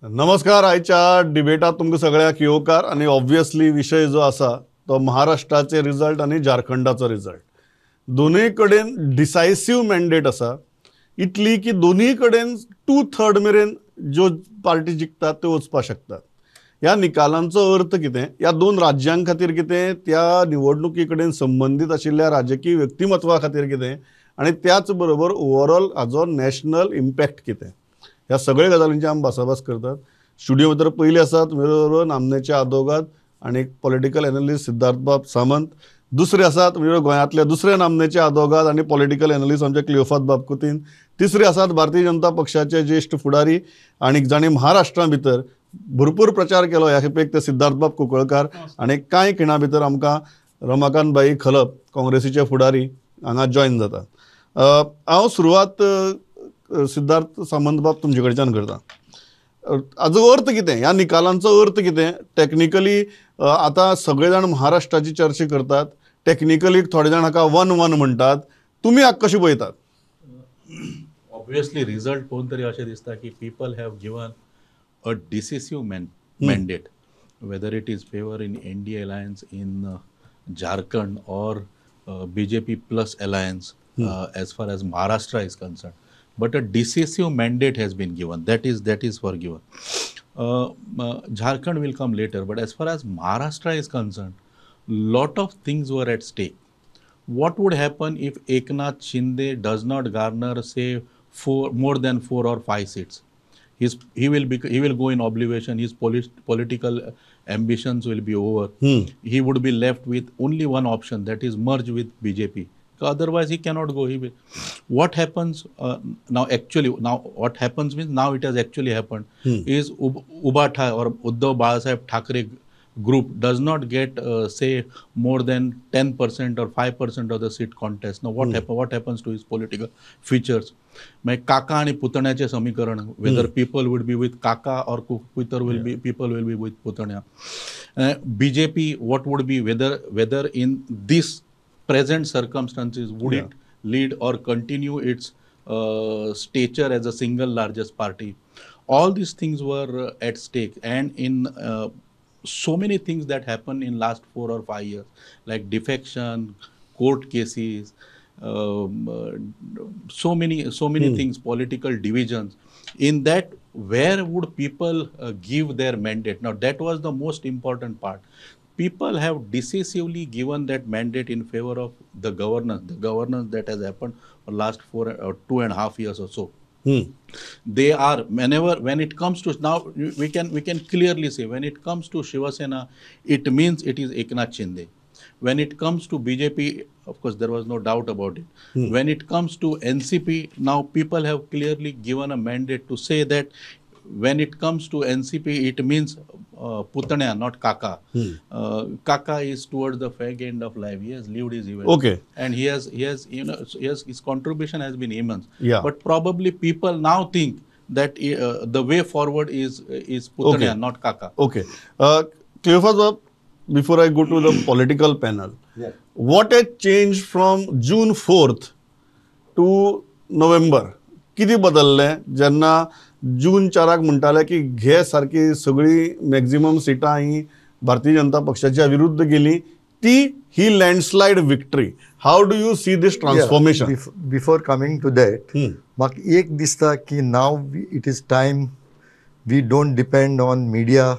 नमस्कार. आयच्या डिबेटात तुमकां सगळ्याक येवकार. आणि ऑब्वियसली विषय जो आसा तो महाराष्ट्राचे रिजल्ट आणि झारखंडाचो रिजल्ट. दोनूय कडेन डिसायसिव्ह मॅन्डेट आसा. इतली की दोनूय कडेन 2/3 मेरेन ज्यो पार्टी जिखतात त्यो वचपाक शकतात. ह्या निकालांचो अर्थ कितें, ह्या दोन राज्यां खातीर कितें, त्या निवडणुकी कडेन संबंदीत आशिल्ल्या राजकीय व्यक्तिमत्वा खातीर कितें, आणि त्याच बरोबर ओवरऑल हाजो नॅशनल इम्पॅक्ट कितें, ह्या सगळ्या गजालींची आमी भासाभास करतात. स्टुडिओ भितर पयले आसात मेरो नामनेचे आदवोगाद आणि पॉलिटिकल एनालिस्ट सिद्धार्थ बाब सामंत. दुसरे आसात मेरो गोंयांतले दुसरे नामनेचे आदवोगाद आणि पॉलिटिकल एनालिस्ट आमचे क्लियोफात बाबकुतीन. तिसरे आसात भारतीय जनता पक्षाचे ज्येष्ठ फुडारी आणि जाणी महाराष्ट्रा भितर भरपूर प्रचार केलो ह्या खेपेक ते सिद्धार्थ बाब कुंकळकार. आणि कांय खिणा भितर आमकां रमाकांतबाई खलप काँग्रेसीचे फुडारी हांगा जॉयन जातात. हांव सुरवात सिद्धार्थ सामंत बाब तुमचे कडच्यान करता. हाजो अर्थ कितें, ह्या निकालांचो अर्थ कितें टॅक्निकली? आतां सगळे जाण महाराष्ट्राची चर्चा करतात. टॅक्निकली थोडे जाण हाका 1-1 म्हणटात. तुमी हाका कशें पळयतात? ऑब्वियसली रिजल्ट पळोवन तरी अशें दिसता की people have given a decisive mandate, whether it is favour in NDA alliance in Jharkhand or BJP plus alliance as far as Maharashtra is concerned. But a decisive mandate has been given. That is for given. Jharkhand will come later. But as far as Maharashtra is concerned, lot of things were at stake. What would happen if Eknath Shinde does not garner, say, more than 4 or 5 seats? He will go in oblivion. His political ambitions will be over. He would be left with only one option, that is merge with BJP. Otherwise, he cannot go. What happens now? Actually, now what happens means now it has actually happened. Is Ubha or Uddhav Balasaheb Thackeray group does not get say more than 10% or 5% of the seat contest. Now what happens to his political features? Kaka and Putanya samikaran, whether people would be with Kaka or people will be with Putanya. BJP, what would be, whether in this present circumstances would it lead or continue its stature as a single largest party? All these things were at stake, and in so many things that happened in last 4 or 5 years, like defection, court cases, so many things, political divisions. In that, where would people give their mandate? Now, that was the most important part. People have decisively given that mandate in favor of the governance that has happened for last 2.5 years or so. They are, when it comes to, now we can clearly say, when it comes to Shiva Sena, it means it is Eknath Shinde. When it comes to BJP, of course, there was no doubt about it. When it comes to NCP, now people have clearly given a mandate to say that when it comes to NCP, it means Putanya, not Kaka. Kaka is towards the fag end of life. He has lived his event. Okay. And he has, his contribution has been immense. Yeah. But probably people now think that the way forward is Putanya, not Kaka. Okay. Cleophas Bab, before I go to the political panel, what has changed from June 4th to November? किती बदललें जेन्ना जून 4 म्हणटाले की घे सारकी सगळी maximum सिटां ही भारतीय जनता पक्षाच्या विरुद्ध गेली, ही landslide victory. How do you see this transformation? Before coming to that, म्हाका एक दिसता की now it is time we don't depend on media,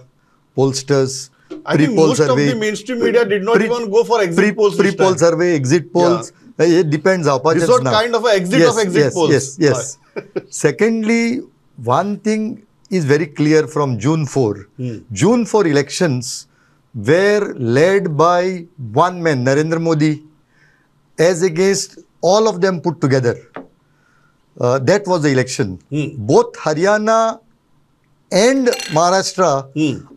pollsters, pre-poll survey. The mainstream media did not even go for exit polls. Pre-poll survey, exit polls. It depends how much. This was kind of an exit of exit polls. Yes. Secondly, one thing is very clear from June 4. June 4 elections were led by one man, Narendra Modi, as against all of them put together. That was the election. Both Haryana and Maharashtra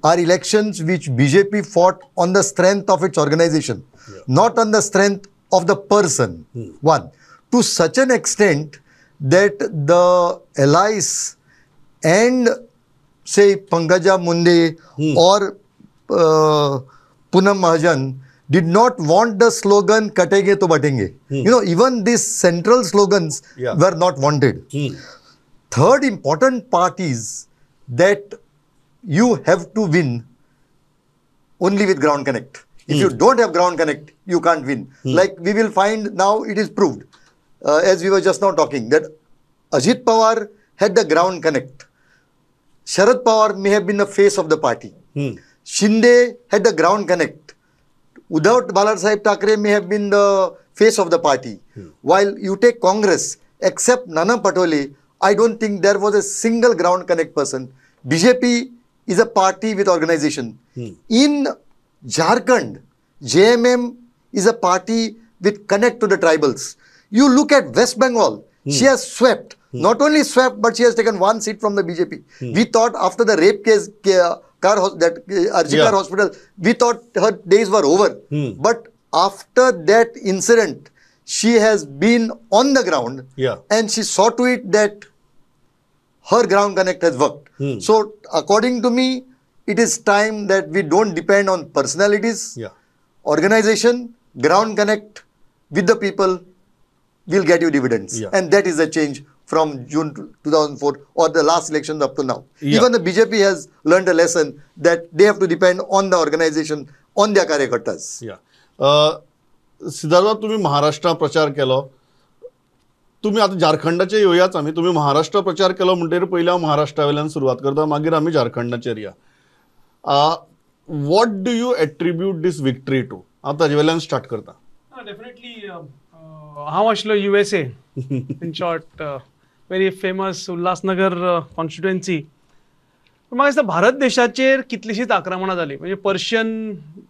are elections which BJP fought on the strength of its organization, not on the strength of the person. One, to such an extent that the allies and say Pankaja Munde or Poonam Mahajan did not want the slogan "Katenge to batenge." Even these central slogans were not wanted. Third important part is that you have to win only with ground connect. If you don't have ground connect, you can't win. Like we will find now, it is proved, as we were just now talking, that Ajit Pawar had the ground connect. Sharad Pawar may have been the face of the party. Shinde had the ground connect. Uddhav Balasaheb Thackeray may have been the face of the party. While you take Congress, except Nana Patole, I don't think there was a single ground connect person. BJP is a party with organization. In Jharkhand, JMM is a party with connect to the tribals. You look at West Bengal, she has swept. Not only swept, but she has taken one seat from the BJP. We thought after the rape case, Arjikar hospital, we thought her days were over. But after that incident, she has been on the ground and she saw to it that her ground connect has worked. So according to me, it is time that we don't depend on personalities. Organization, ground connect with the people will get you dividends. And that is a change from June 2004 or the last elections up to now. Even the BJP has learned a lesson that they have to depend on the organization, on their karyakartas. Siddharth, तुम्ही महाराष्ट्र प्रचार केलो. तुम्ही आता झारखंडाचे येवयाच आमी. तुम्ही महाराष्ट्र प्रचार केलो म्हणटकीर पयलीं हांव महाराष्ट्रा वयल्यान सुरवात करता, मागीर आमी झारखंडाचेर या. What do you attribute this victory to? हांव ताजे वयल्यान स्टार्ट करता. डेफिनेटली हांव आशिल्लो USA, in short very famous Ulhasnagar constituency. म्हाका दिसता भारत देशाचेर कितलींशींच आक्रमणां जालीं. म्हणजे पर्शियन,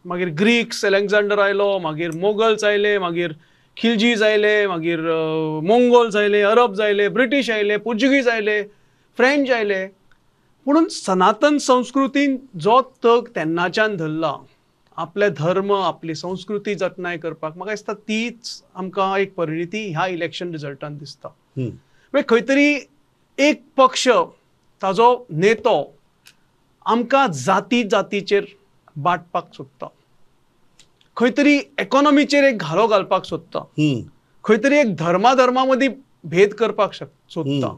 मागीर ग्रीक्स, अलेक्झांडर आयलो, मागीर मोगल्स आयले, मागीर खिलजीज आयले, मागीर मोंगोल्स आयले, अरब्स आयले, ब्रिटीश आयले, पोर्चुगीज आयले, फ्रेंच आयले. म्हणून सनातन संस्कृतीन जो तग तेन्नाच्यान धरला, आपले धर्म, आपली संस्कृती जतनाय करपाक, म्हाका दिसता तीच आमकां एक परिणिती ह्या इलेक्शन रिजल्टान दिसता. म्हणजे खंय तरी एक पक्ष, ताजो नेतो आमकां जाती जातीचेर बाटपाक सोदता, खंय तरी इकॉनॉमीचेर एक घालो घालपाक सोदता, खंय तरी एक धर्मा मदीं भेद करपाक सोदता.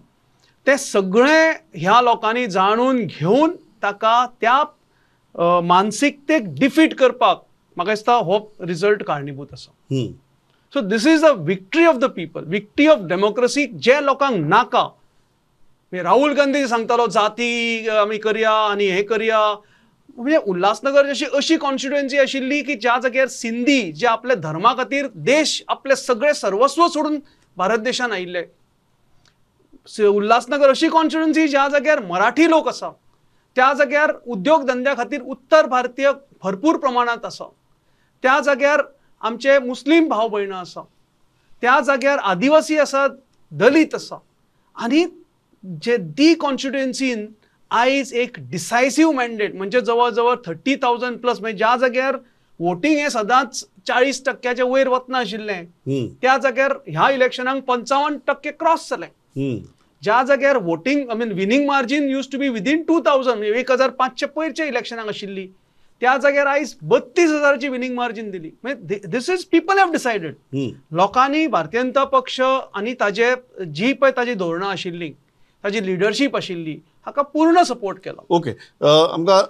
ते सगळे ह्या लोकांनी जाणून घेवन ताका त्या मानसिकतेक डिफीट करपाक म्हाका दिसता हो रिजल्ट कारणीभूत आसा. So this is the victory of the people, victory of democracy, जे लोकांक नाका. राहुल गांधी सांगतालो जाती आमी करया आनी हे करया. म्हणजे उल्हासनगर जशी अशी कॉन्स्टिट्युएन्सी आशिल्ली की ज्या जाग्यार सिंधी, जे आपल्या धर्मा खातीर देश आपले सगळे सर्वस्व सोडून भारत देशान आयिल्ले. उल्हासनगर अशी कॉन्स्टिट्युएन्सी ज्या जाग्यार मराठी लोक आसा, त्या जाग्यार उद्योग धंद्या खातीर उत्तर भारतीय भरपूर प्रमाणात आसा, त्या जाग्यार आमचे मुस्लीम भाव भयणा आसा, त्या जाग्यार आदिवासी आसात, दलित आसा. आनी जे दी कॉन्स्टिट्युएन्सीन आयज एक डिसायसिव्ह मॅन्डेट, म्हणजे जवळ जवळ 30,000 प्लस, म्हणजे ज्या जाग्यार वोटींग हे सदांच 40% वयर वतना आशिल्लें, त्या जाग्यार ह्या इलेक्शनाक 55% क्रॉस जालें. ज्या जाग्यार voting winning margin used to be within 2,000, 1,500 पयरच्या इलेक्शनाक आशिल्ली, त्या जाग्यार आयज 32,000ची विनिंग मार्जीन दिली. म्हणजे this is people have decided. लोकांनी भारतीय जनता पक्ष आनी ताजे जी पळय ताजी धोरणां आशिल्ली, ताजी लिडरशीप आशिल्ली, हाका पूर्ण सपोर्ट केलो. ओके, आमकां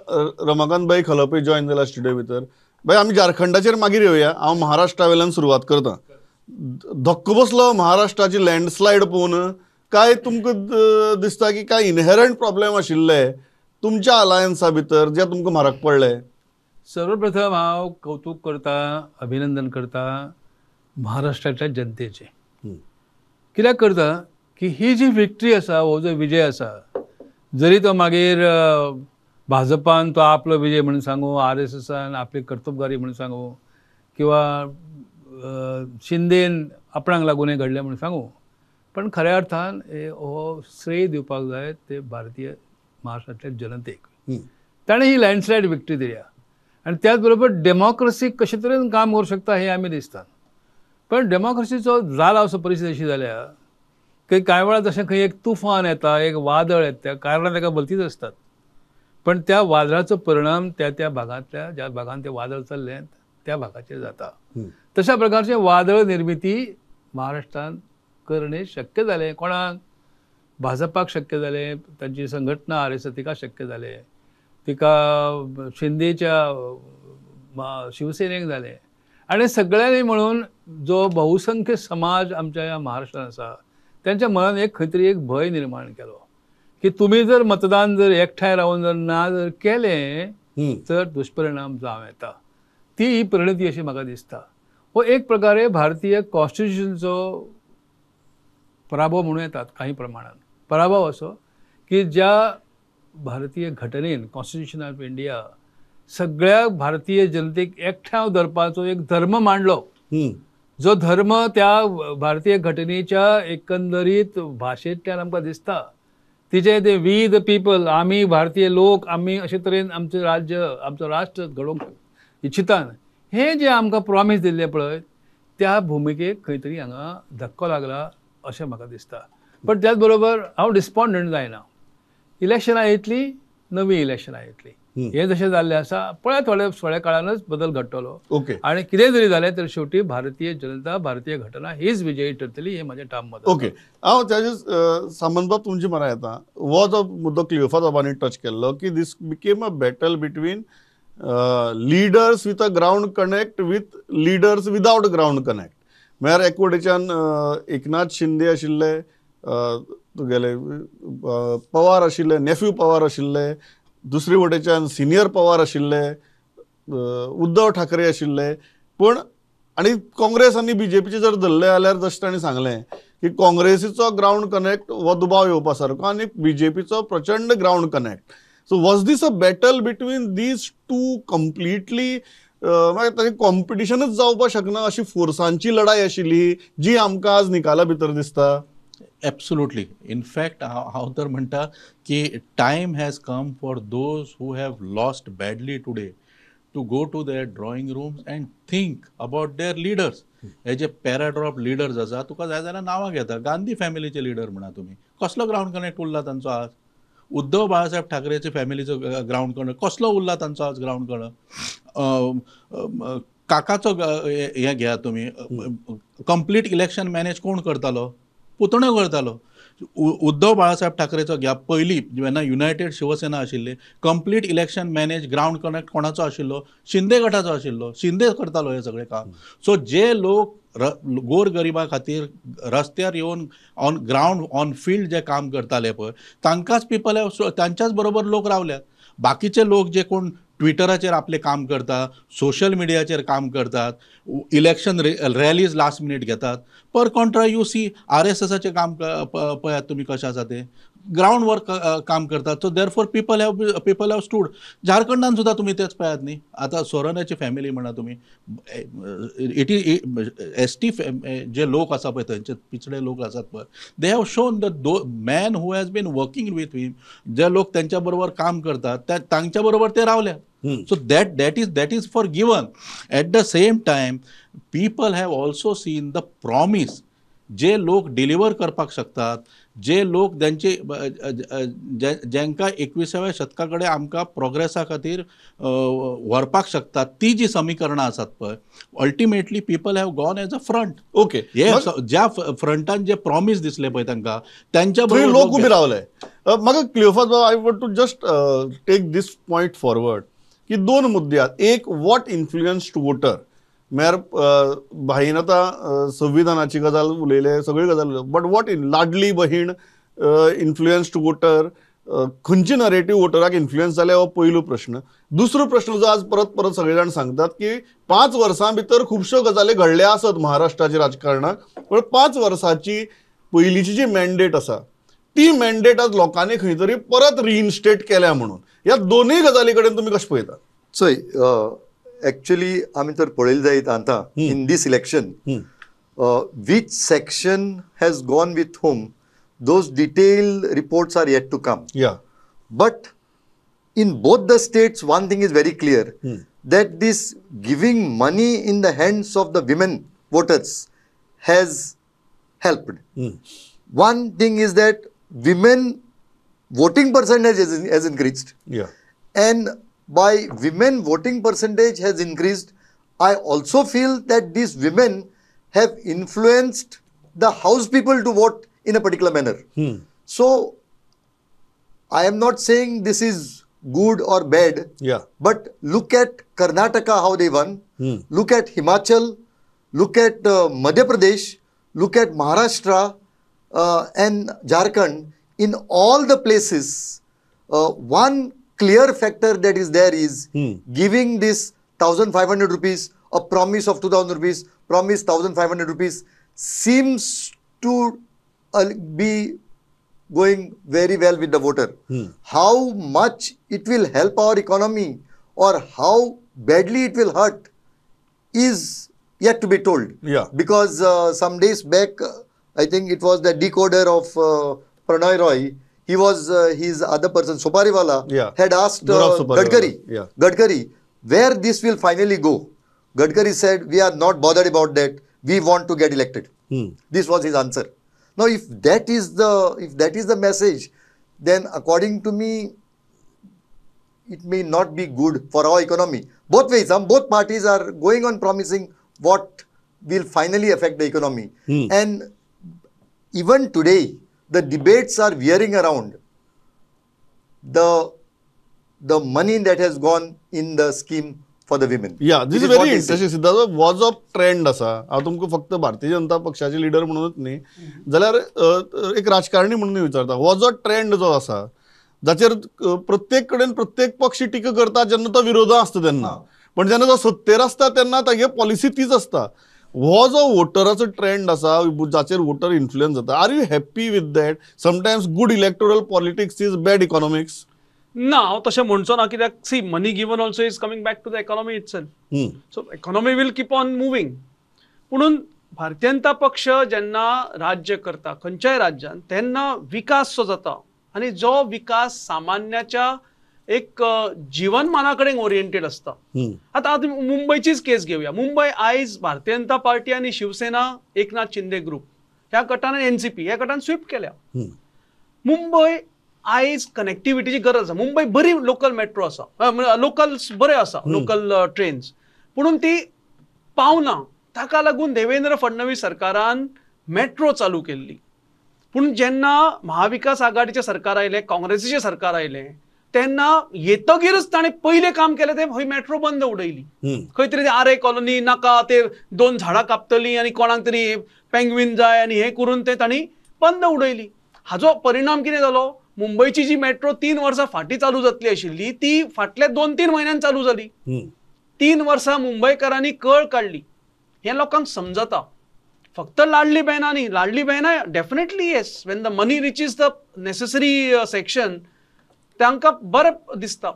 रमाकांत भाई खलपय जॉइन जाला स्टुडियो भितर. भाई आमी झारखंडाचेर मागीर येवया. हांव महाराष्ट्रा वयल्यान सुरवात करता. धक्को बसलो महाराष्ट्राची लँडस्लायड पळोवन, काय तुमकां दिसता की काय इनहेरंट प्रॉब्लेम आशिल्ले तुमच्या अलायन्सा भितर जे तुमकां म्हारग पडले? सर्वप्रथम हांव कौतुक करता, अभिनंदन करता महाराष्ट्राच्या जनतेचे. कित्याक करता की ही जी विक्टरी आसा, हो जो विजय आसा, जरी तो मागीर भाजपान तो आपलो विजय म्हणून सांगू, RSSन आपली कर्तबगारी म्हणून सांगू, किंवा शिंदेन आपणाक लागून हें घडलें म्हणून सांगू, पण खऱ्या अर्थान हो श्रेय दिवपाक जाय ते भारतीय महाराष्ट्रातल्या जनतेक. ताणें ही लँडस्लायड विक्टरी दिल्या. आनी त्याच बरोबर डेमोक्रेसी कशे तरेन काम करूं शकता हें आमी दिसता. पण डेमोक्रेसीचो जाला असो परिस्थिती अशी जाल्या की कांय वेळा जशें खंय एक तुफान येता, एक वादळ येता, कांय वेळा ताका भलतीच आसतात, पण त्या वादळाचो परिणाम त्या भागांतल्या, ज्या भागांत तें वादळ चल्लें त्या भागाचेर जाता. तशा प्रकारचें वादळ निर्मिती महाराष्ट्रांत करणे शक्य जालें. कोणाक? भाजपाक शक्य जालें, तांची संघटना RSSका शक्य जालें. तिका शिंदेच्या शिवसेनेक जालें आनी सगळ्यांनी म्हणून जो बहुसंख्य समाज आमच्या ह्या महाराष्ट्रान आसा त्यांच्या मनात एक खंय तरी एक भय निर्माण केलो की तुम्ही जर मतदान जर एकठांय रावन जर ना जर केलें तर दुष्परिणाम जावं येता. ती ही परिणती अशी म्हाका दिसता. हो एक प्रकारे भारतीय कॉन्स्टिट्यूशनचो पराभव म्हणूं येतात काही प्रमाणात. पराभव असो की ज्या भारतीय घटनेन कॉन्स्टिट्यूशन ऑफ इंडिया सगळ्या भारतीय जनतेक एकठांय धरपाचो एक धर्म मांडलो, जो धर्म त्या भारतीय घटनेच्या एकंदरीत भाशेंतल्यान आमकां दिसता. तिचे ते वी द पीपल, आमी भारतीय लोक, आमी अशे तरेन आमचें राज्य आमचो राष्ट्र घडोवंक इच्छितात, हे जे आमकां प्रॉमीस दिल्ले पळय त्या भुमिकेक खंय तरी हांगा धक्को लागला अशें म्हाका दिसता. पण त्याच बरोबर हांव डिस्पॉन्डंट जायना. इलेक्शनां येतली, नवी इलेक्शनां येतली, हे जशें जाल्लें आसा पळय थोड्या काळानच बदल घडटलो. ओके आणि कितें जरी जालें तर शेवटी भारतीय जनता भारतीय घटना हीच विजयी ठरतली हे म्हजें ठाम मत. ओके हांव त्याचे संबंदात तुमची म्हणा येता. हो जो मुद्दो क्लियोफा साहेबांनी टच केल्लो की this became a battle between leaders with a ground connect with leaders without ground connect. म्हळ्यार एक वटेच्यान एकनाथ शिंदे आशिल्ले, तुगेले पवार आशिल्ले, नेफ्यू पवार आशिल्ले, दुसरे वटेच्यान सिनियर पवार आशिल्ले, उद्धव ठाकरे आशिल्ले. पण आणि काँग्रेस आनी बीजेपीचे जर धरले जाल्यार जशें ताणें सांगलें की काँग्रेसीचो ग्राउंड कनेक्ट हो दुबाव येवपा सारको आनी बीजेपीचो प्रचंड ground connect. So was this a battle between these two completely ताची कॉम्पिटिशनच जावपाक शकना अशी फोर्सांची लढाई आशिल्ली जी आमकां आज निकाला भितर दिसता. एब्सोल्युटली. इनफॅक्ट हांव तर म्हणटा की time has come for those who have lost badly today to go to their drawing rooms and think about their leaders. हे जे पॅराड्रॉप लिडर्स आसा, तुका जाय जाल्यार नांवां घेता. गांधी फॅमिलीचे लिडर म्हणा तुमी, कसलो ग्राउंड कनेक्ट उरला तांचो आज? उद्धव बाळासाहेब ठाकरेचे फॅमिलीचो ग्राउंड कनेक्ट कसलो उरला तांचो आज ग्राउंड कनेक्ट? काकाचो हे घेया तुमी, कंप्लीट इलेक्शन मॅनेज कोण करतालो? पुतण्यो करतालो. उद्धव बाळासाहेब ठाकरेचो घ्या, पयलीं जेन्ना युनायटेड शिवसेना आशिल्ली, complete election manage ground connect कोणाचो आशिल्लो? शिंदे गटाचो आशिल्लो. शिंदे करतालो हे सगळें काम. सो जे लोक गोरगरिबा खातीर रस्त्यार येवन ऑन ग्राउंड ऑन फील्ड जे काम करताले पळय, तांकांच पीपल तांच्याच बरोबर लोक रावल्यात. बाकीचे लोक जे कोण ट्विटराचेर आपले काम करतात, सोशल मिडियाचेर काम करतात, इलेक्शन रॅलीज लास्ट मिनीट घेतात. पर कॉन्ट्रा यू सी RSSचे काम पळयात तुमी कशें आसा ते ग्राउंड वर्क काम करतात. So therefore people have stood. झारखंडान सुद्धा तुम्ही तेच पळयात न्ही. आता सोरानाची फॅमिली म्हणा तुमी, ST जे लोक आसा पळय, थंयचे पिचडे लोक आसात पळय, they have shown the man who has been working with him, जे लोक त्यांच्या बरोबर काम करतात तांच्या बरोबर ते रावल्या. So that is forgiven. At the same time, people have also seen the promise. जे लोक डिलिव्हर करपाक शकतात, जे लोक त्यांचे ज्यांका 21व्या शतकाकडे आमकां प्रोग्रेसा खातीर व्हरपाक शकतात, ती जी समीकरणां आसात पळय, ultimately people have gone as a front. Okay हे ज्या फ्रंटान जे प्रॉमिस दिसले पळय तांकां, त्यांच्या थंय बरोबर लोक उबे रावले. म्हाका क्लियोफास बाबा, I want to just take this point forward की दोन मुद्दे आहेत. एक, व्हॉट इन्फ्लुएन्स टू वोटर. म्हळ्यार भाईन आतां संविधानाची गजाल उलयले, सगळी गजाल, बट वॉट इन लाडली बहीण इन्फ्लुएन्स टू वोटर, खंयची नरेटिव्ह वोटराक इन्फ्लुएन्स जाले हो पयलो प्रश्न. दुसरो प्रश्न जो आज परत परत सगळे जाण सांगतात की 5 वर्सां भितर खुबश्यो गजाली घडल्या आसत महाराष्ट्राच्या राजकारणाक, पण 5 वर्सांची पयलींची जी मॅन्डेट आसा ती मॅन्डेट आज लोकांनी खंय तरी परत रिइन्स्टेट केल्या म्हणून. ह्या दोनूय गजाली कडेन तुमी कशें पळयता? चोय एक्चुअली आमी तर पळयलें जायत आतां in this election which section has gone with whom, those detailed reports are yet to come. Yeah. But in both the states, one thing is very clear, that this giving money in the hands of the women voters has helped. One thing is that women voting percentage has increased. Yeah. And by women voting percentage has increased, I also feel that these women have influenced the house people to vote in a particular manner. So I am not saying this is good or bad. Yeah. But look at Karnataka, how they won. Look at Himachal. Look at Madhya Pradesh. Look at Maharashtra and Jharkhand. In all the places, one clear factor that is there is giving this 1,500 rupees, a promise of 2,000 rupees, promise 1,500 rupees seems to be going very well with the voter. How much it will help our economy or how badly it will hurt is yet to be told. Yeah. Because some days back, I think it was the decoder of Pranay Roy. He was his other person, Sopariwala, Yeah. had asked Gaurav Sopariwala. Yeah. Gadkari, where this will finally go. Gadkari said, we are not bothered about that. We want to get elected. This was his answer. Now, if that is the message, then according to me, it may not be good for our economy. Both ways, both parties are going on promising what will finally affect the economy. And even today, the debates are veering around the money that has gone in the scheme for the women. या दिस It is is what very they say. Interesting. Siddharth, was of trend असा हांव तुमकां फक्त भारतीय जनता पक्षाचे leader म्हणूनच न्ही जाल्यार एक राजकारणी म्हणून विचारता, वॉज अ ट्रेंड जो आसा जाचेर प्रत्येक कडेन प्रत्येक पक्ष टिका करता जेन्ना तो विरोधां आसता तेन्ना, पण जेन्ना तो सत्तेर आसता तेन्ना तागे पॉलिसी तीच आसता. हो जो वोटराचो ट्रेंड आसा जाचेर वोटर इन्फ्लुएन्स जाता, are you happy with that? Sometimes good electoral politics is bad economics. ना हांव तशें म्हणचो ना, कित्याक see money given also is coming back to the economy itself. So economy will keep on moving. म्हणून भारतीय जनता पक्ष जेन्ना राज्य करता खंयच्याय राज्यान तेन्ना विकास जो जाता आनी जो विकास सामान्याच्या एक जीवनमाना कडेन ओरिएंटेड असता. आता मुंबयचीच केस घेवया. मुंबय आयज भारतीय जनता पार्टी आनी शिवसेना एकनाथ शिंदे ग्रुप ह्या गटान एनसीपी ह्या गटान स्वीप केल्या. मुंबय आयज कनेक्टिविटीची गरज आसा. मुंबय बरी लोकल मेट्रो आसा, लोकल बरे आसा, लोकल ट्रेन्स, पुणून ती पावना. ताका लागून देवेंद्र फडणवीस सरकारान मेट्रो चालू केल्ली. पूण जेन्ना महाविकास आघाडीचें सरकार आयलें, काँग्रेसीचें सरकार आयलें, तेन्ना येतगीरच ताणें पयलें काम केलें तें खंय मेट्रो बंद उडयली. खंय तरी आरे कॉलनी नाका, ते 2 झाडां कापतलीं आनी कोणाक तरी पेंग्वीन जाय आनी हें करून तें तांणी बंद उडयली. हाजो परिणाम कितें जालो? मुंबयची जी मेट्रो 3 वर्सां फाटीं चालू जातली आशिल्ली ती फाटल्या 2-3 म्हयन्यान चालू जाली. 3 वर्सां मुंबयकारांनी कळ काडली. हें लोकांक समजता. फक्त लाडली बहना न्ही, Ladli Behna definitely yes, Wien the money reaches the necessary section तांकां बरें दिसता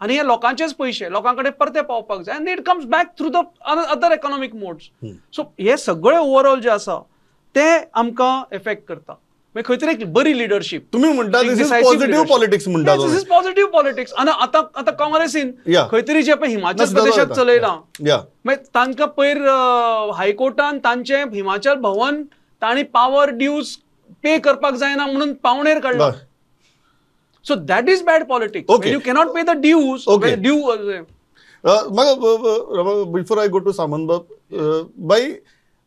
आनी हे लोकांचेच पयशे लोकां कडेन परते पावपाक जाय आनी it comes back through the other economic modes. So हे सगळे ओवरऑल जे आसा ते आमकां इफेक्ट करता. खंय तरी एक बरी लिडरशीप तुम्ही म्हणटा दिस इज पॉझिटिव्ह पॉलिटिक्स म्हणटा दिस इज पॉझिटिव्ह पॉलिटिक्स. आणि आता काँग्रेसीन Yeah. खंय तरी जे पळय हिमाचल सुद्धा प्रदेशात जाता. चलयलां, या मागीर तांकां पयर हायकोर्टान तांचे हिमाचल भवन तांणी पावर ड्यूज पे करपाक जायना म्हणून पावणेर काडला. So that is bad politics. Okay. You cannot pay the dues. Okay. Before I go to Samant, by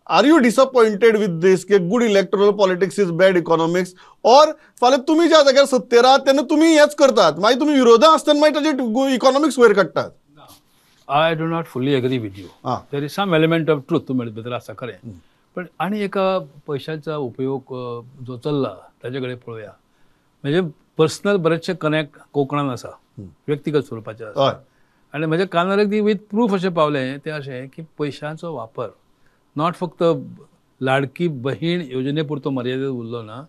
are you disappointed with this की good electoral politics is bad economics, or फाल्यां तुमी ज्या जाग्यार सत्तेर आहात तेन्ना तुमी हेच करतात, मागीर तुमी विरोधां आसतना मागीर ताचे इकॉनॉमिक्स वयर काडटात? I do not fully agree with you. There is some element of truth तुमचे भितर आसा खरें. पण आनी एका पैशांचा उपयोग जो चल्ला ताचे कडेन पळोवया. म्हणजे पर्सनल बरेचशे कनेक्ट कोंकणान आसा, व्यक्तिगत स्वरुपाचे आसा. आनी म्हज्या कानार अगदी विथ प्रूफ अशें पावलें तें अशें की पयशांचो वापर नॉट फक्त लाडकी बहीण योजने पुरतो मर्यादित उरलो ना,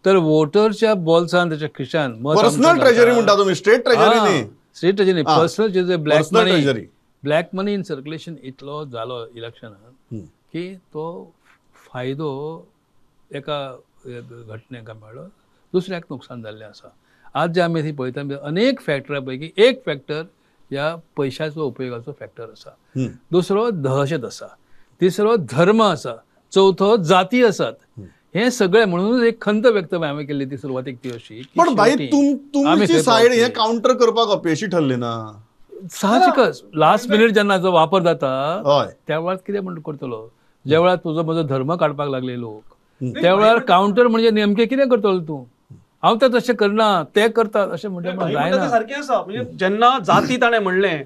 तर वोटरच्या बोल्सान त्याच्या खिशान पर्सनल ट्रेजरी म्हणटा तुमी, स्टेट ट्रेजरी न्ही. स्टेट ट्रेजरी पर्सनल जे black Personal money treasury. Black money in circulation इतलो जालो इलेक्शनात की तो फायदो एका घटनेक मेळ्ळो, दुसऱ्याक नुकसान जाल्लें आसा. आज जे आमी पळयता अनेक फॅक्टरा पैकी एक फॅक्टर ह्या पयशाचो उपयोगाचो फॅक्टर आसा. दुसरो दहशत आसा. तिसरो धर्म आसा. चौथो जाती आसात. हे सगळे म्हणूनच एक खंत व्यक्त हांवें केल्ली ती सुरवातीक ती अशी. पण भाई तुमची सायड हे काउंटर करपाक अपयशी ठरली ना? साहजिकच लास्ट मिनिट जेन्ना जो वापर जाता हय. त्या वेळार कितें म्हणून करतलो? ज्या वेळार तुजो म्हजो धर्म काडपाक लागले लोक, त्या वेळार काउंटर म्हणजे नेमकें कितें करतलो तूं? हांव तें तशें करना, ते करतात अशें म्हणटा भाई जायना. म्हणटा ते सारकें आसा. म्हणजे जेन्ना जाती ताणें म्हणलें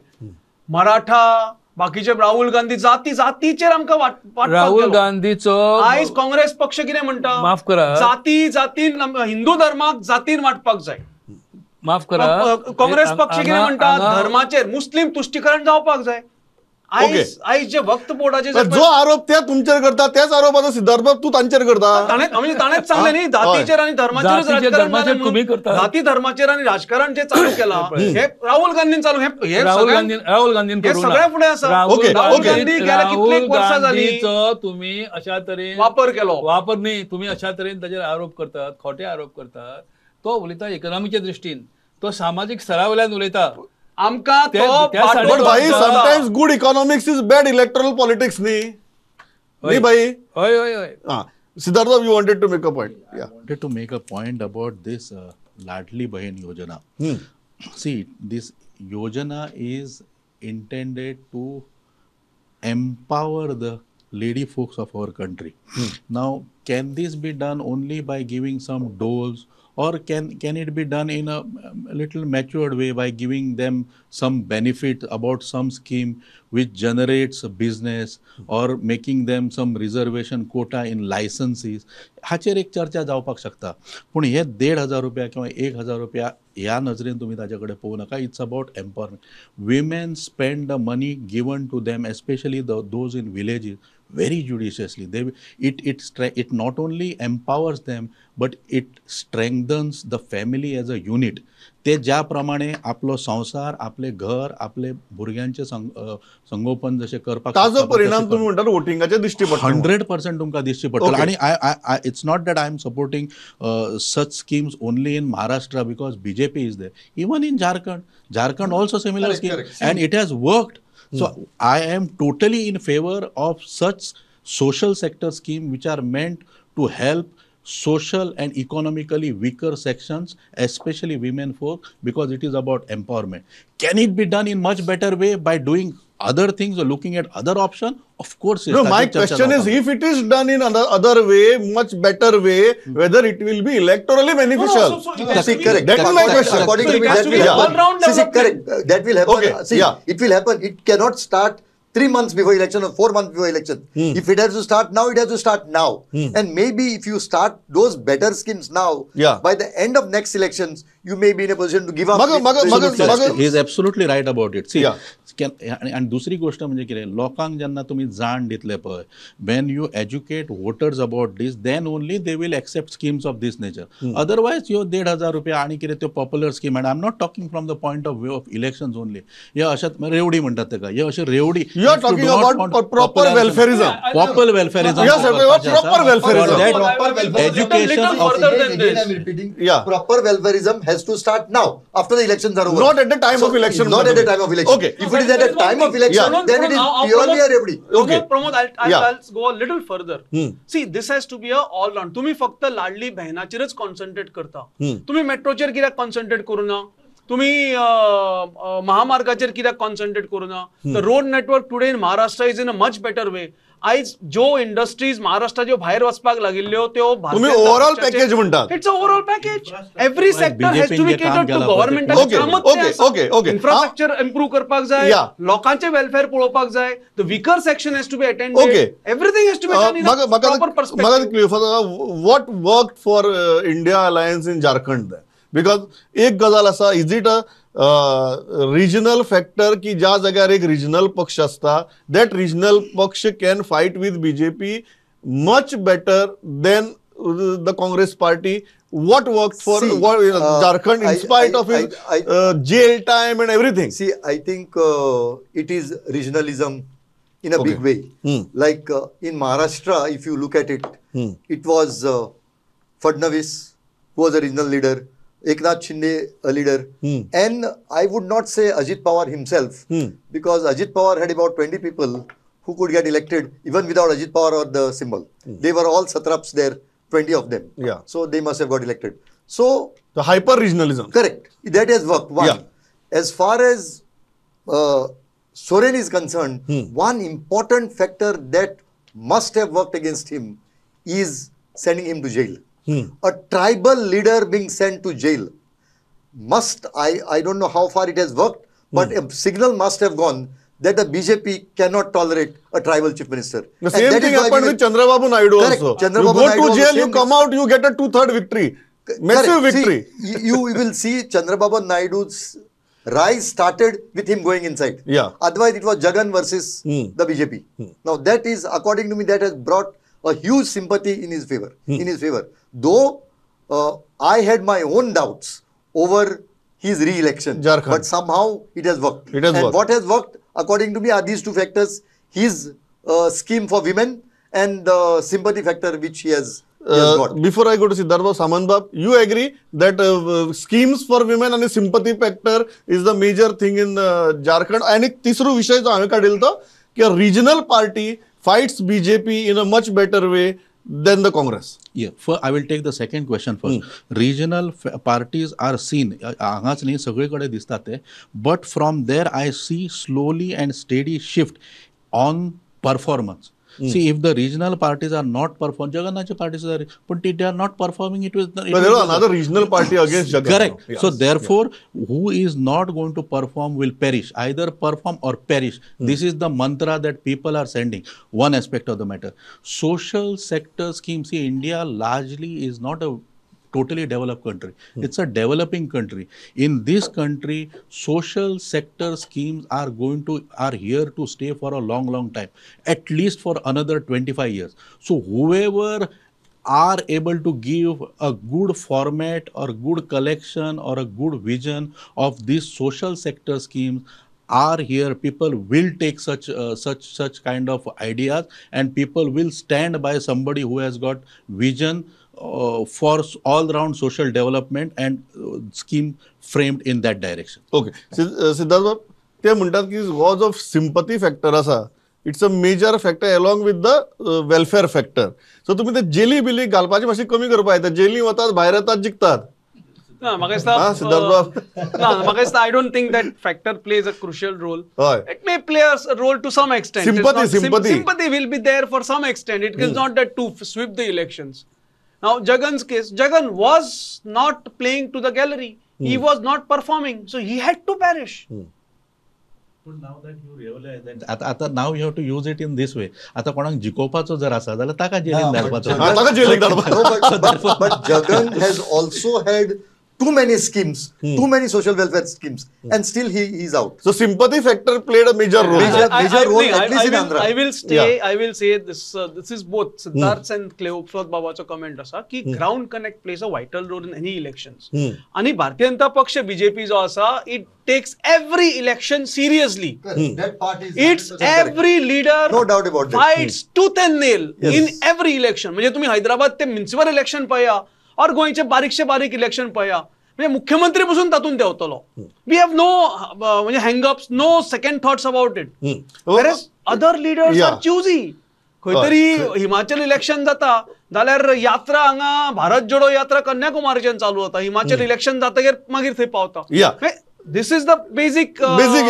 मराठा बाकीचे राहुल गांधी जातीचेर आमकां वाटपाक राहुल गेलो. गांधीचो आयज काँग्रेस पक्ष कितें म्हणटा, माफ करा. जातीन हिंदू धर्माक जातीन वाटपाक जाय. माफ करा. काँग्रेस पक्ष कितें म्हणटा, हांगा- धर्माचेर मुस्लीम तुश्टीकरण जावपाक जाय. आयज जे वक्त बोर्डाचे जो आरोप ते तुमचेर करता त्याच आरोपाचो सिद्धार्थ बाब तूं तांचेर करता. ताणेच सांगले न्ही जातीचेर आणि धर्माचेर जातीचेर, धर्माचेर तुम्ही करता. जाती धर्माचेर आणि राजकारण जे चालू केला हे राहुल गांधीन चालू हे राहुल सगळ्यां- गांधीन हे करूं ना. सगळ्या फुडें आसा. Okay, Rahul okay. गांधी गेल्या कितलेक वर्सां जाली गांधीचो तुम्ही अशा तरेन वापर केलो. वापर न्ही, तुम्ही अशा तरेन ताचेर आरोप करतात, खोटे आरोप करतात. तो उलयता इकॉनॉमीच्या दृश्टीन, तो सामाजीक स्तरा वयल्यान उलयता. आमकां त्या तो साठी- बट भाई तो- sometimes good economics is bad electoral politics न्ही भाई. हय हय हय. सिद्धार्थ बाब, you wanted to make a point. I wanted to make a point about this Ladli Bahin Yojana. See, this Yojana is intended to empower the lady folks of our country. Now, can this be done only by giving some doles, or can it be done in a little matured way by giving them some benefit about some scheme which generates a business, or making them some reservation quota in licenses? हाचेर एक चर्चा जावपाक शकता. पूण हे 1,500 रुपया किंवा 1,000 रुपया ह्या नजरेन तुम्ही ताचे कडेन पळोवं नाका. It's about empowerment. Women spend the money given to them, especially those in villages, very judiciously. It not only empowers them, but it strengthens the family as a unit. ते ज्या प्रमाणे आपलो संसार, आपले घर, आपले भुरग्यांचे संगोपन जशें करपाक ताजो परिणाम तुम्ही म्हणटात वोटिंगाच्या दिश्टी पडटा. 100% तुमकां दिश्टी पडटलो. आणि it's not that I am supporting such schemes only in Maharashtra because BJP is there. Even in Jharkhand also similar scheme, and it has worked. So I am totally in favor of such social sector scheme which are meant to help social and economically weaker sections, especially women folk, because it is about empowerment. Can it be done in much better way by doing other things or looking at other option? Of course. No, my question is, if it is done in other way, much better way, whether it will be electorally beneficial. See, correct. That is my question. According to So it me, has that to be will a happen. all-round See, correct. That will happen. Okay, See, yeah. it will happen. It cannot start 3 months before election or 4 months before election. If it has to start now, it has to start now. And maybe if you start those better schemes now, Yeah. by the end of next elections, you may be in a position to give up. He is absolutely right about it. See, Yeah. आणि दुसरी गोष्ट म्हणजे कितें, लोकांक जेन्ना तुम्ही जाण दितले पळय, when you educate voters about this, then only they will accept schemes of this nature. Otherwise, ह्यो 1,500 रुपया आणि कितें त्यो popular scheme, and I'm not talking from the point of view of elections only. हे अशा रेवडी म्हणटात तेका, हे अशे रेवडी. You are talking about proper welfareism. Proper welfareism. Yes, proper welfareism. For that, Proper welfareism. education Little of further than this. I'm repeating. Yeah. Proper welfareism has to start now, after the elections are over. Not at the time of election. Not at the time of election. Okay. If it is at the time of election, Yeah. then it is purely a remedy. Okay. Pramod, Yeah. I'll go a little further. See, this has to be a all round. तुम्ही फक्त लाडली बहिणाचेरच concentrate करता. तुम्ही मेट्रोचेर कित्याक concentrate करूना? तुम्ही महामार्गाचेर कित्याक concentrate करूना? The road network today in Maharashtra is in a much better way. आयज ज्यो इंडस्ट्रीज महाराष्ट्राच्यो भायर वचपाक लागिल्ल्यो त्यो तुम्ही overall package म्हणटात. It's a overall package. Every sector has to be catered to government. Okay. Infrastructure improve करपाक जाय, Yeah. लोकांचे वेलफेअर पळोवपाक जाय, the weaker section has to be attended. Okay. Everything has to be done in a proper perspective. what worked for India Alliance in Jharkhand there? Because एक गजाल आसा, is it a regional factor की ज्या जाग्यार एक regional पक्ष असता, that regional पक्ष can fight with BJP much better than the Congress party. What worked for See, Jharkhand in spite of his jail time and everything? See, I think it is regionalism in a Okay. big way. Like in Maharashtra, if you look at it, it was Fadnavis who was a regional leader, Eknath Shinde a leader, and I would not say Ajit Pawar himself, because Ajit Pawar had about 20 people who could get elected even without Ajit Pawar or the symbol. They were all satraps there, 20 of them. Yeah. So they must have got elected. So The hyper regionalism. correct. That has worked. One. Yeah. As far as Soren is concerned, one important factor that must have worked against him is sending him to jail. a tribal leader being sent to jail must, I don't know how far it has worked, but a signal must have gone that the BJP cannot tolerate a tribal chief minister. The And same that thing is why happened we with Chandrababu Naidu Correct. also. Chandrababu you Naidu go to also jail, you same come out, you get a 2/3 victory. Massive Correct. victory. See, you will see Chandrababu Naidu's rise started with him going inside. Yeah. Otherwise, it was Jagan versus the BJP. Now, that is, according to me, that has brought a huge sympathy in his favor. Though I had my own doubts over his re-election, Jharkhand. but somehow it has worked. It has and worked. what has worked, according to me, are these two factors: his scheme for women and the sympathy factor which he has got. Before I go to Siddharth Samantbab, you agree that schemes for women and sympathy factor is the major thing in Jharkhand. And एक तिसरो विषय जो हांवें काडिल्लो तो की a regional party fights BJP in a much better way than the Congress. Yeah, I will take the second question first. Regional parties are seen, हांगाच न्ही सगळीकडे दिसतात ते, but from there I see slowly and steady shift on performance. See, if the regional parties are not performing, Jagannath's parties are, but they are not performing, it was. But there was another regional party against Jagan. Correct. Yes. So therefore, who is not going to perform will perish. Either perform or perish. This is the mantra that people are sending. One aspect of the matter. Social sector scheme. See, India largely is not a totally developed country. It's a developing country. In this country, social sector schemes are here to stay for a long time, at least for another 25 years. So whoever are able to give a good format or good collection or a good vision of these social sector schemes are here, people will take such kind of ideas, and people will stand by somebody who has got vision for all-round social development and scheme framed in that direction. Okay Siddharth बाब ते म्हणतात की हो जो sympathy factor आसा it's a major factor along with the welfare factor so तुम्ही ते jelly बिली घालपाची मातशी कमी करपा येता जेली वतात भायर येतात जिखतात ना म्हाका Ah, Siddharth Bab. दिसता ना म्हाका दिसता I don't think that factor plays a crucial role. Hoy. It may play a role to some extent. It's Sympathy, not- sympathy. Sympathy will be there for some extent. It is not that to sweep the elections. Now Jagan's case, Jagan was not playing to the gallery. He was not performing, so he had to perish. But now that you realize that आता now you have to use it in this way. आता कोणाक जिकोवपाचो जर आसा जाल्यार ताका जेलीन धाडपाचो. हा, ताका जेलीक धाडपा. No, but Jagan has also had too many schemes, too many social welfare schemes, and still he's out. So sympathy factor played a major role. Major role, at least in Andhra. I will stay. Yeah. I will say this. This is both Siddharth and Cleophas Babaचा comment असा की ground connect plays a vital role in any elections. आणि भारतीय जनता पक्ष BJP जो असा, it takes every election seriously. That part is It's every leader No doubt about that. fights tooth and nail in every election. म्हणजे तुम्ही हैदराबाद ते municipal election पळया और गोंयचे बारीकशे बारीक इलेक्शन पळया म्हणजे मुख्यमंत्री पासून तातून देंवतलो वी हॅव नो म्हणजे hangups no second thoughts about it whereas other leaders are choosy खंय तरी हिमाचल इलेक्शन जाता जाल्यार यात्रा हांगा भारत जोडो यात्रा कन्याकुमारीच्यान चालू जाता हिमाचल इलेक्शन जातकीर मागीर थंय पावता Yeah. This is the basic basic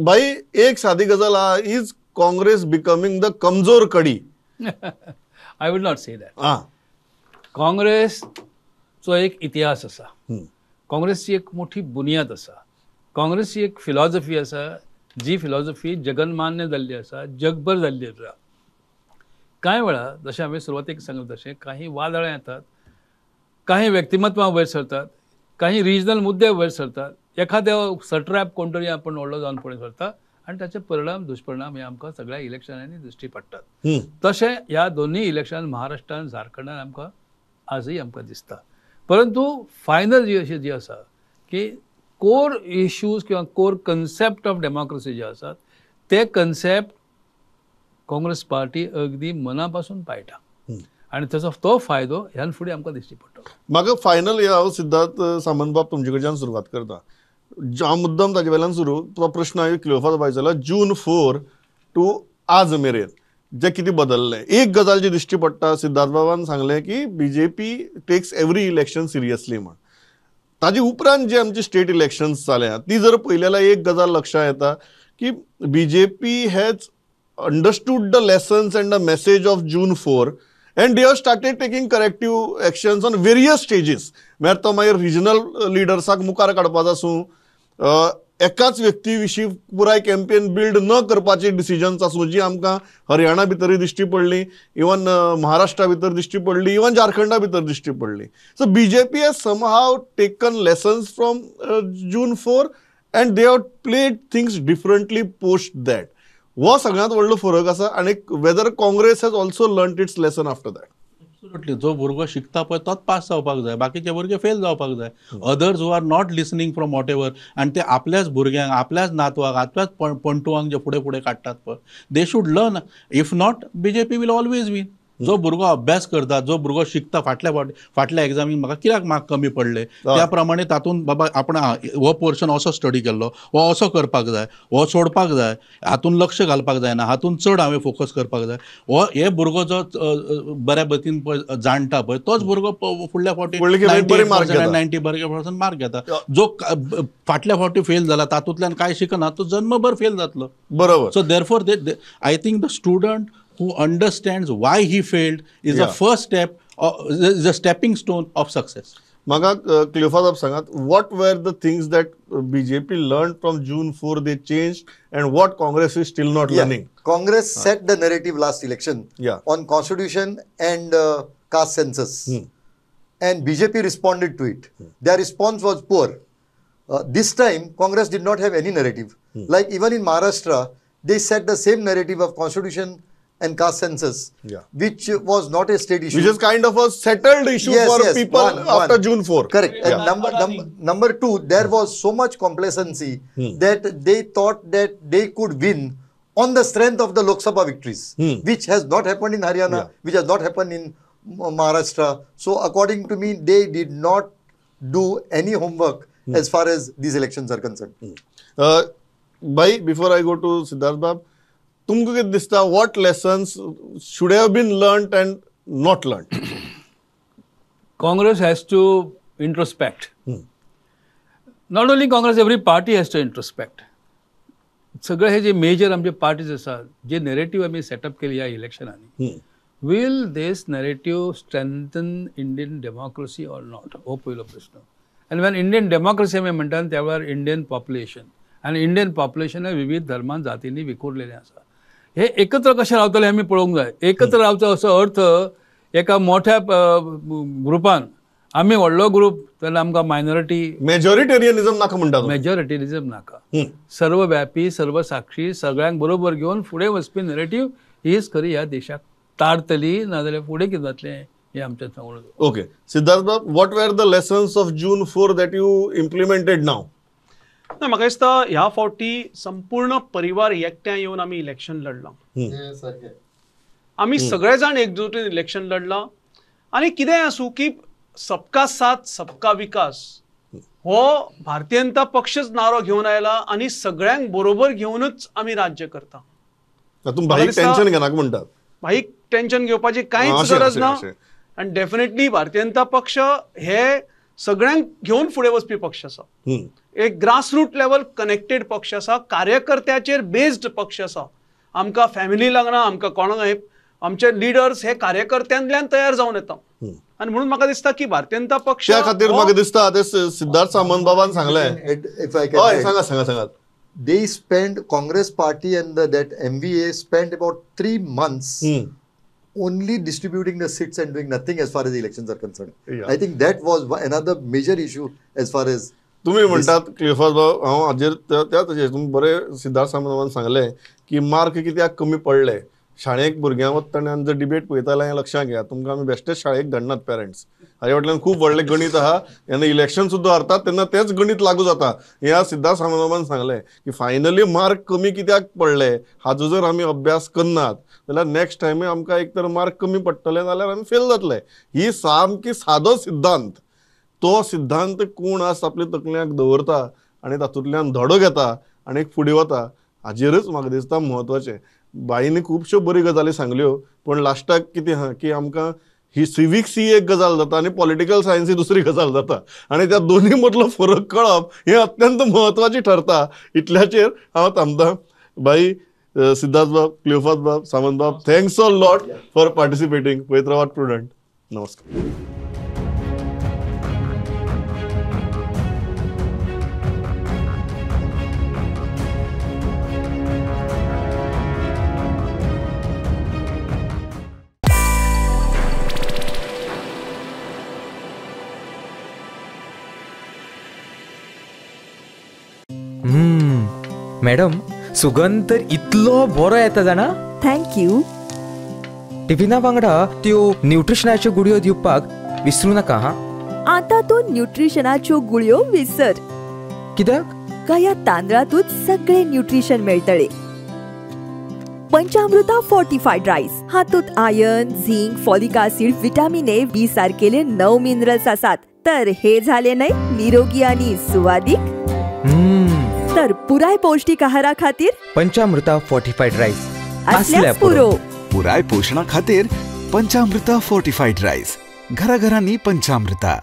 भाई एक साधी गजाल इज काँग्रेस बिकमिंग द कमजोर कडी I would not say that हा काँग्रेसचो एक इतिहास आसा काँग्रेसची एक मोठी बुनियाद आसा काँग्रेसची एक फिलॉसॉफी आसा जी फिलॉसॉफी जगनमान्य जाल्ली आसा जगभर जाल्ली आसा कांय वेळा जशें हांवें सुरवातेक सांगलें तशें काही वादळां येतात काही व्यक्तिमत्वां वयर सरतात काही रिजनल मुद्दे वयर सरतात एखाद्या सट्रॅप कोण तरी आपण व्हडलो जावन पळय सरता आनी ताचे परिणाम दुश्परिणाम हे आमकां सगळ्या इलेक्शनांनी दिश्टी पडटात तशें ह्या दोन्ही इलेक्शनान महाराष्ट्रान झारखंडान आमकां आजय आमकां दिसता परंतु फायनल जी आसा की कोर इश्यूज किंवा कोर कन्सेप्ट ऑफ डेमोक्रेसी जे आसात ते कन्सेप्ट काँग्रेस पार्टी अगदी मनापासून पाळटा आणि त्याचा तो फायदो ह्यान फुडें आमकां दिश्टी पडटा म्हाका फायनल हांव सिद्धार्थ सामंत बाब तुमचे कडच्यान सुरवात करता हांव मुद्दम ताजे वयल्यान सुरू तो प्रश्न हांवें क्लियोफास बायचलो जून 4 टू आज मेरेन जे कितें बदललें एक गजाल जी दिश्टी पडटा सिद्धार्थ बाबान सांगलें की BJP takes every election seriously म्हण ताजे उपरांत जे आमचे स्टेट इलेक्शन्स जाल्या ती जर पळयली जाल्यार एक गजाल लक्षांत येता की BJP has understood the lessons and the message of June 4 and they have started taking corrective actions on various stages. म्हळ्यार तो मागीर रिजनल लिडर्साक मुखार काडपाचो आसूं, एकाच व्यक्ती विशीं पुराय कॅम्पेन बिल्ड न करपाची डिसिजन्स आसूं जी आमकां हरियाणा भितरय दिश्टी पडली, इवन महाराष्ट्रा भितर दिश्टी पडली, इवन झारखंडा भितर दिश्टी पडली. So BJP has somehow taken lessons from June 4 and they have played things differently post that. हो सगळ्यांत व्हडलो फरक आसा. आनी whether Congress has also learn its lesson after that. Absolutely. जो भुरगो शिकता पळय तोच पास जावपाक जाय, बाकीचे भुरगे फेल जावपाक जाय. Others who are not listening from what ever, आनी ते आपल्याच भुरग्यांक, आपल्याच नातवाक, आपल्याच पंटुवांक जे फुडें फुडें काडटात पळय, they should learn. If not, BJP will always win. जो भुरगो अभ्यास करता, जो भुरगो शिकता, फाटल्या एग्जामीक म्हाका कित्याक मार्क कमी पडले, त्या प्रमाणे तातूंत बाबा आपण हो पोर्शन असो स्टडी केल्लो, हो असो करपाक जाय, हो सोडपाक जाय, हातूंत लक्ष घालपाक जायना, हातूंत चड हांवें फोकस करपाक जाय. हे भुरगो जो बऱ्या पद्दतीन जाणटा पळय, तोच भुरगो फुडल्या फावटी 90% मार्क घेता. जो फाटल्या फावटी फेल जाला, तातूंतल्यान कांय शिकना, तो जन्मभर फेल जातलो. बरोबर. So therefore, I think the student who understands why he failed is the first step, is a stepping stone of success. म्हाका क्लिफा साहेब सांगात, what were the things that BJP learned from June 4 they changed and what Congress is still not learning? Congress set the narrative last election Yeah. on constitution and caste census, and BJP responded to it. Their response was poor. This time, Congress did not have any narrative. Like even in Maharashtra, they set the same narrative of constitution and caste census, which was not a state issue. Which is kind of a settled issue for people after June 4. Correct. And number two, there was so much complacency that they thought that they could win on the strength of the Lok Sabha victories, which has not happened in Haryana, which has not happened in Maharashtra. So according to me, they did not do any homework as far as these elections are concerned. Bhai, before I go to Siddharth Bab, तुमकां कितें दिसता, what lessons should have been learnt and not learnt? Congress has to introspect. Not only Congress, every party has to introspect. सगळे हे जे major आमचे parties आसात, जे narrative आमी सेटअप केली ह्या इलेक्शनांनी, will this narrative strengthen Indian democracy or not? हो पयलो प्रश्न. And when Indian democracy आमी म्हणटात त्या वेळार इंडियन पॉप्युलेशन, आनी इंडियन पॉप्युलेशन हे विविध धर्मान जातींनी विखुरलेलें आसा. हे एकत्र कशें रावतले आमी पळोवंक जाय. एकत्र रावचो असो अर्थ एका मोठ्या ग्रुपान, आमी व्हडलो ग्रुप जाल्यार आमकां मायनॉरिटी, मेजॉरिटेरियनिझम नाका म्हणटा तो. मेजॉरिटेरिझम नाका. सर्वव्यापी, सर्वसाक्षी, सगळ्यांक बरोबर घेवन फुडें वचपी नेरेटिव्ह हीच खरी ह्या देशाक तारतली, नाजाल्यार फुडें कितें जातलें हें आमचें सांगून. ओके, सिद्धार्थ बाब, what were the lessons of June 4 that you implemented now? ना, म्हाका दिसता ह्या फावटी संपूर्ण परिवार एकठांय येवन आमी इलेक्शन लढलां. आमी सगळे जाण एकजुटीन इलेक्शन लढलां. आनी कितेंय आसूं की सबका साथ सबका विकास हो भारतीय जनता पक्षच नारो घेवन आयला आनी सगळ्यांक बरोबर घेवनच आमी राज्य करता. तातूंत भाईक टेन्शन घेनाका म्हणटात. भाईक टेन्शन घेवपाची कांयच गरज ना. आनी डेफिनेटली भारतीय जनता पक्ष हे सगळ्यांक घेवन फुडें वचपी पक्ष आसा. एक ग्रासरूट लेवल कनेक्टेड पक्ष आसा, कार्यकर्त्याचेर बेस्ड पक्ष आसा. आमकां फॅमिली लागना, आमकां कोणाक, आमचे लिडर्स हे कार्यकर्त्यांतल्यान तयार जावन येता. आनी म्हणून म्हाका दिसता की भारतीय जनता पक्ष त्या खातीर म्हाका दिसता ते सिद्धार्थ सामंत बाबान सांगलें. सांगा. They spent, Congress party and that MVA spent about 3 months only distributing the seats and doing nothing as far as the elections are concerned. I think that was another major issue as far as तुम्ही म्हणटात क्लिफास भाऊ, हांव हाजेर तशें तुमी बरें सिद्धार्थ सामंत सांगलें की मार्क कित्याक कमी पडले. शाळेक भुरग्यांक वतना जर डिबेट पळयता जाल्यार लक्षांत घ्या, तुमकां आमी बेश्टेच शाळेक धाडनात पेरंट्स. हाजे फाटल्यान खूब व्हडलें गणीत आहा. जेन्ना इलेक्शन सुद्दां हारतात तेन्ना तेच गणीत लागू जाता. हें सिद्धार्थ सामंत बाबान सांगलें की फायनली मार्क कमी कित्याक पडले, हाजो जर आमी अभ्यास करनात जाल्यार नेक्स्ट टायम आमकां एक तर मार्क कमी पडटले नाल्यार आमी फेल जातले. ही सामकी सादो सिद्धांत. तो सिद्धांत कोण आज आपल्या तकल्यांत दवरता आनी तातूंतल्यान धडो घेता आनी फुडें वता, हाजेरच म्हाका दिसता म्हत्वाचें. बाईंनी खुबश्यो बऱ्यो गजाली सांगल्यो, पण लास्टाक कितें आहा की आमकां ही सिविक्स ही एक गजाल जाता आनी पॉलिटिकल सायन्स ही दुसरी गजाल जाता. आनी त्या दोनी मदलो फरक कळप हें अत्यंत म्हत्वाचें ठरता. इतल्याचेर हांव थांबतां. बाई, सिद्धार्थ बाब, क्लिओफास बाब, सामंत बाब, thanks a lot for participating. पवित्रवाद प्रुडंट. नमस्कार. मॅडम, सुगंध तर इतलो बरो येता जाणा. थँक्यू. टिफिना वांगडा त्यो न्यूट्रिशनाच्यो गुळयो दिवपाक विसरू नाका हा. आता तू न्यूट्रिशनाच्यो गुळयो विसर. कित्याक? का या तांदळातूच सगळे न्यूट्रिशन मेळटले. पंचामृता फोर्टिफाईड राईस हातूंत iron, zinc, folic acid, vitamin A, B सारकेले 9 मिनरल्स आसात. तर हे झाले नाही निरोगी आणि सुवादिक. तर पुराय पौष्टिक आहारा खातीर पंचामृता फोर्टिफाईड राईस असल्यास पुरो. पुराय पोषणा खातीर पंचामृता फोर्टिफाईड राईस. घराघरांनी पंचामृता.